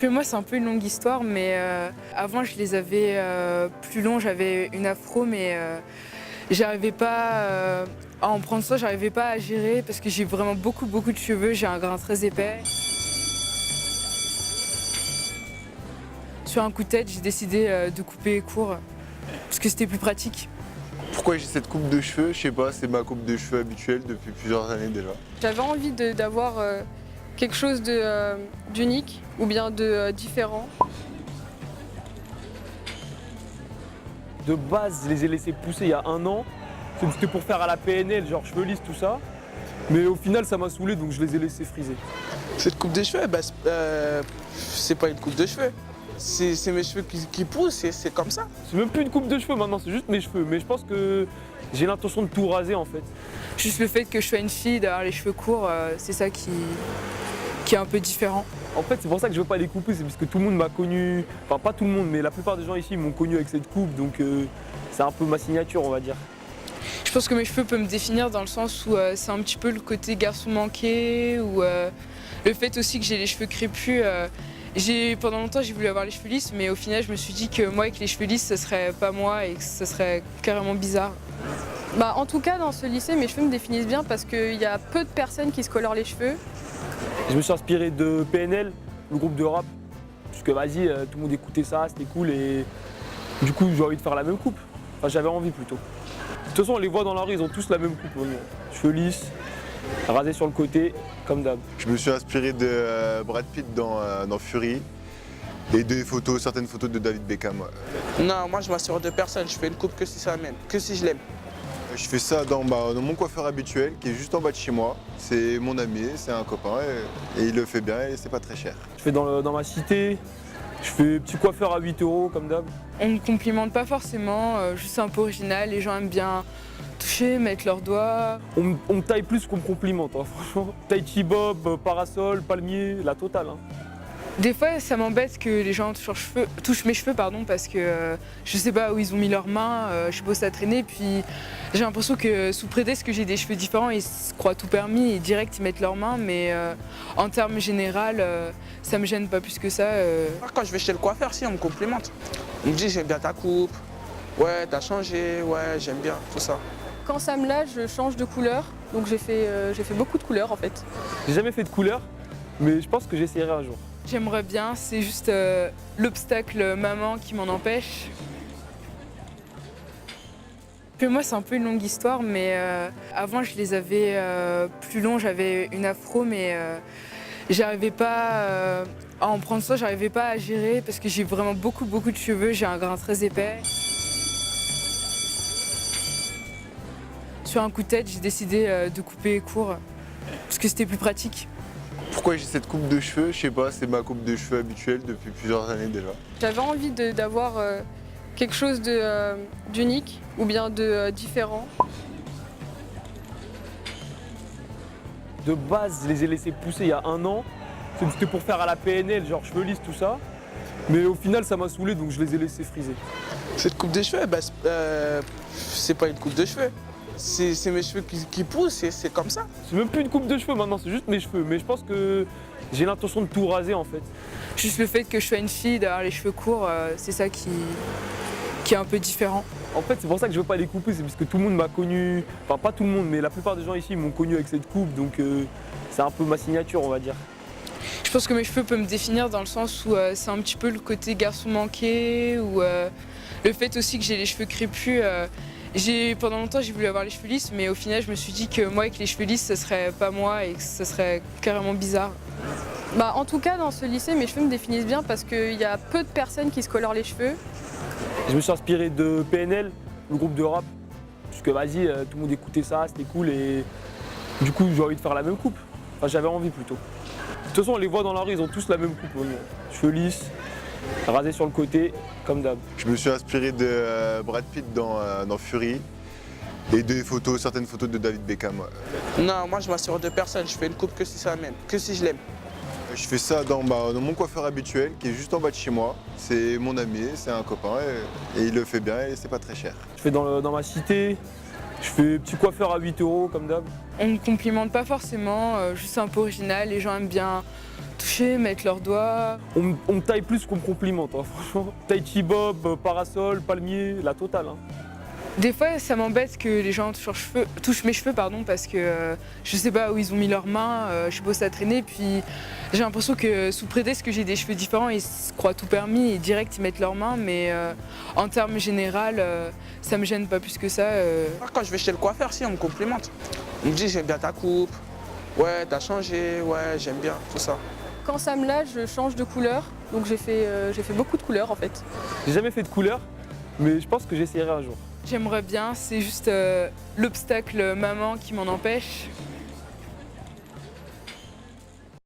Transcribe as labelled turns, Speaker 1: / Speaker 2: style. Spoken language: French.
Speaker 1: Moi, c'est un peu une longue histoire, mais avant, je les avais plus longs. J'avais une afro, mais j'arrivais pas à en prendre soin, j'arrivais pas à gérer parce que j'ai vraiment beaucoup de cheveux, j'ai un grain très épais. Sur un coup de tête, j'ai décidé de couper court parce que c'était plus pratique.
Speaker 2: Pourquoi j'ai cette coupe de cheveux? Je sais pas, c'est ma coupe de cheveux habituelle depuis plusieurs années déjà.
Speaker 1: J'avais envie d'avoir quelque chose d'unique ou bien de différent.
Speaker 3: De base, je les ai laissés pousser il y a 1 an. C'était pour faire à la PNL, genre cheveux lisses, tout ça. Mais au final, ça m'a saoulé, donc je les ai laissés friser.
Speaker 4: Cette coupe de cheveux, c'est pas une coupe de cheveux. C'est mes cheveux qui poussent et c'est comme ça.
Speaker 3: C'est même plus une coupe de cheveux maintenant, c'est juste mes cheveux. Mais je pense que j'ai l'intention de tout raser en fait.
Speaker 1: Juste le fait que je sois une fille, d'avoir les cheveux courts, c'est ça qui est un peu différent.
Speaker 3: En fait, c'est pour ça que je veux pas les couper, c'est parce que tout le monde m'a connu, enfin pas tout le monde, mais la plupart des gens ici m'ont connu avec cette coupe, donc c'est un peu ma signature, on va dire.
Speaker 1: Je pense que mes cheveux peuvent me définir dans le sens où c'est un petit peu le côté garçon manqué, ou le fait aussi que j'ai les cheveux crépus. Pendant longtemps, j'ai voulu avoir les cheveux lisses, mais au final, je me suis dit que moi, avec les cheveux lisses, ce serait pas moi et que ce serait carrément bizarre. En tout cas, dans ce lycée, mes cheveux me définissent bien parce qu'il y a peu de personnes qui se colorent les cheveux.
Speaker 3: Je me suis inspiré de PNL, le groupe de rap, parce que vas-y, tout le monde écoutait ça, c'était cool et du coup, j'ai envie de faire la même coupe. Enfin, j'avais envie plutôt. De toute façon, on les voit dans la rue, ils ont tous la même coupe. Cheveux lisses, rasés sur le côté, comme d'hab.
Speaker 2: Je me suis inspiré de Brad Pitt dans Fury et certaines photos de David Beckham.
Speaker 4: Non, moi je m'assure de personne, je fais une coupe que si ça m'aime, que si je l'aime.
Speaker 2: Je fais ça dans mon coiffeur habituel qui est juste en bas de chez moi. C'est mon ami, c'est un copain et il le fait bien et c'est pas très cher.
Speaker 3: Je fais dans ma cité, je fais petit coiffeur à 8 € comme d'hab.
Speaker 1: On me complimente pas forcément, juste c'est un peu original, les gens aiment bien toucher, mettre leurs doigts.
Speaker 3: On me taille plus qu'on me complimente, hein, franchement. Tai chi bob, parasol, palmier, la totale. Hein.
Speaker 1: Des fois, ça m'embête que les gens touchent mes cheveux parce que je sais pas où ils ont mis leurs mains, je suppose à traîner, puis j'ai l'impression que sous prétexte que j'ai des cheveux différents, ils se croient tout permis et direct ils mettent leurs mains, mais en termes général, ça me gêne pas plus que ça.
Speaker 4: Quand je vais chez le coiffeur, si on me complimente. On me dit j'aime bien ta coupe, ouais t'as changé, ouais j'aime bien, tout ça.
Speaker 1: Quand ça me lâche, je change de couleur, donc j'ai fait beaucoup de couleurs en fait.
Speaker 3: J'ai jamais fait de couleur, mais je pense que j'essaierai un jour.
Speaker 1: J'aimerais bien, c'est juste l'obstacle maman qui m'en empêche. Puis moi, c'est un peu une longue histoire, mais avant, je les avais plus longs. J'avais une afro, mais j'arrivais pas à en prendre soin, j'arrivais pas à gérer parce que j'ai vraiment beaucoup de cheveux, j'ai un grain très épais. Sur un coup de tête, j'ai décidé de couper court parce que c'était plus pratique.
Speaker 2: Pourquoi j'ai cette coupe de cheveux? Je sais pas, c'est ma coupe de cheveux habituelle depuis plusieurs années déjà.
Speaker 1: J'avais envie d'avoir quelque chose d'unique ou bien de différent.
Speaker 3: De base, je les ai laissés pousser il y a 1 an. C'était pour faire à la PNL, genre cheveux lisses, tout ça. Mais au final, ça m'a saoulé, donc je les ai laissés friser.
Speaker 4: Cette coupe de cheveux, c'est pas une coupe de cheveux. C'est mes cheveux qui poussent et c'est comme ça.
Speaker 3: C'est même plus une coupe de cheveux maintenant, c'est juste mes cheveux. Mais je pense que j'ai l'intention de tout raser en fait.
Speaker 1: Juste le fait que je sois une fille, d'avoir les cheveux courts, c'est ça qui est un peu différent.
Speaker 3: En fait, c'est pour ça que je veux pas les couper, c'est parce que tout le monde m'a connu, enfin pas tout le monde, mais la plupart des gens ici m'ont connu avec cette coupe, donc c'est un peu ma signature, on va dire.
Speaker 1: Je pense que mes cheveux peuvent me définir dans le sens où c'est un petit peu le côté garçon manqué, ou le fait aussi que j'ai les cheveux crépus. Pendant longtemps, j'ai voulu avoir les cheveux lisses, mais au final, je me suis dit que moi, avec les cheveux lisses, ce serait pas moi et que ce serait carrément bizarre. En tout cas, dans ce lycée, mes cheveux me définissent bien parce qu'il y a peu de personnes qui se colorent les cheveux.
Speaker 3: Je me suis inspiré de PNL, le groupe de rap, parce que vas-y, tout le monde écoutait ça, c'était cool et du coup, j'ai envie de faire la même coupe. Enfin, j'avais envie plutôt. De toute façon, on les voit dans la rue, ils ont tous la même coupe. Cheveux lisses, rasés sur le côté, comme d'hab.
Speaker 2: Je me suis inspiré de Brad Pitt dans Fury et certaines photos de David Beckham.
Speaker 4: Non, moi je m'assure de personne, je fais une coupe que si ça m'aime, que si je l'aime.
Speaker 2: Je fais ça dans mon coiffeur habituel qui est juste en bas de chez moi. C'est mon ami, c'est un copain et il le fait bien et c'est pas très cher.
Speaker 3: Je fais dans ma cité, je fais petit coiffeur à 8 € comme d'hab.
Speaker 1: On me complimente pas forcément, juste c'est un peu original, les gens aiment bien toucher, mettre leurs doigts.
Speaker 3: On me taille plus qu'on me complimente, hein, franchement. Tai chi bob, parasol, palmier, la totale. Hein.
Speaker 1: Des fois, ça m'embête que les gens touchent mes cheveux, parce que je sais pas où ils ont mis leurs mains, je suis bosse à traîner, puis j'ai l'impression que sous prétexte que j'ai des cheveux différents, ils se croient tout permis et direct ils mettent leurs mains, mais en termes général, ça me gêne pas plus que ça.
Speaker 4: Quand je vais chez le coiffeur, si, on me complimente. On me dit j'aime bien ta coupe, ouais, t'as changé, ouais, j'aime bien, tout ça.
Speaker 5: Quand ça me lâche, je change de couleur. Donc j'ai fait beaucoup de couleurs en fait.
Speaker 3: J'ai jamais fait de couleur, mais je pense que j'essaierai un jour.
Speaker 1: J'aimerais bien, c'est juste l'obstacle maman qui m'en empêche.